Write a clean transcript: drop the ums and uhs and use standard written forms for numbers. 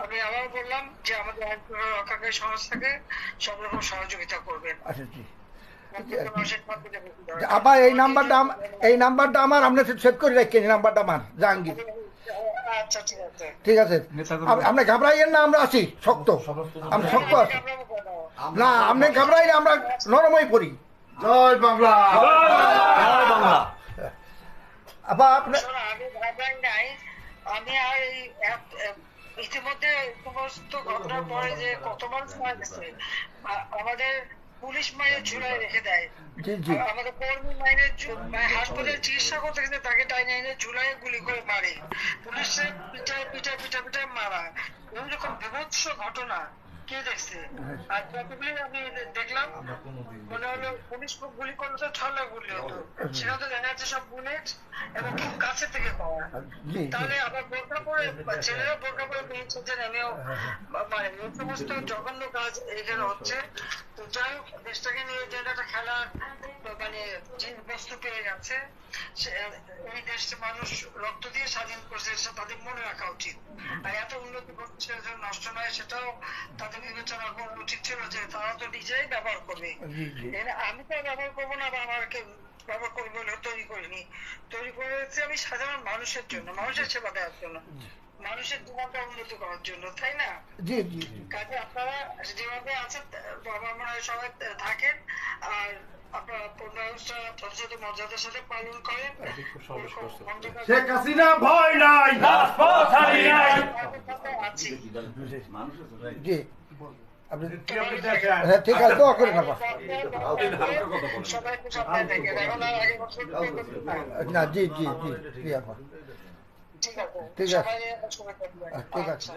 আমি আবার বললাম যে আমাদের রক্ষাকারী সংস্থাকে সব রকম সহযোগিতা করবেন। আবার এই নাম্বারটা আমার আপনি সেভ করে রাখেন। এই নাম্বারটা আমার জাহাঙ্গীর। আচ্ছা ঠিক আছে, ঠিক আছে, আপনি ঘাবড়াইয়েন না, আমরা আছি শক্ত, আমি শক্ত আছি না, আপনি ঘাবড়াইলে আমরা নরমই পড়ি। জয় বাংলা, জয় বাংলা। আবার আপনি আমি ঘাবড়াই নাই। আমি আর ইতিমধ্যে সমস্ত ঘটনার পরে যে কত মানুষ মারা গেছে, আমাদের পুলিশ মায়ের ঝুলায় রেখে দেয়, আমাদের কর্মী মায়ের হাসপাতালে চিকিৎসা করতে গেছে তাকে টাইনে এনে ঝুলায় গুলি করে মারে, পুলিশের পিঠায় পিঠায় পিঠা পিঠা মারা, এরকম বিভৎস ঘটনা কে দেখছে? আর কতগুলি আমি দেখলাম মনে হলো পুলিশ গুলি করলে তো ঠলা গুলি হতো, সেখানে তো দেখা যাচ্ছে সব বুলেট এবং খুব কাছে থেকে পাওয়া। তাহলে আবার বোরকা পরে ছেলেরা বোরকা পরে বেরিয়েছে, নেমেও মানে এই সমস্ত জঘন্য কাজ এখানে হচ্ছে। তো যাই হোক, দেশটাকে নিয়ে যে একটা খেলার মানে বস্তু পেয়ে গেছে, এই দেশে মানুষ রক্ত দিয়ে স্বাধীন করছে, সেটা তাদের মনে রাখা উচিত। আর এত উন্নতি করছে নষ্ট নয়, সেটাও তাদের বিবেচনা করা উচিত ছিল যে তারা তো নিজেই ব্যবহার করবে। আমি তো ব্যবহার করবো না, বা আমাকে ব্যবহার করবো বলে তৈরি করিনি, তৈরি করেছি আমি সাধারণ মানুষের জন্য, মানুষের সেবা দেওয়ার জন্য, মানুষের জীবনটা উন্নতি করার জন্য, তাই না? জি জি, কাজে আপনারা যেভাবে আছেন আমার মনে হয় সবাই থাকেন, আর আপনারা পূর্ণাঙ্গটা যথাযথ মর্যাদার সাথে পালন করেন। শেখ হাসিনা ভয় নাই, আছি। জি, হ্যাঁ ঠিক আছে, দোয়া করেন আবার। সবাই একটু সাবধানে থাকেন, এখন আর আগের বছর না, জি জি জি জি আপা, ঠিক আছে, ঠিক আছে, সবাই সবাই ঠিক আছে।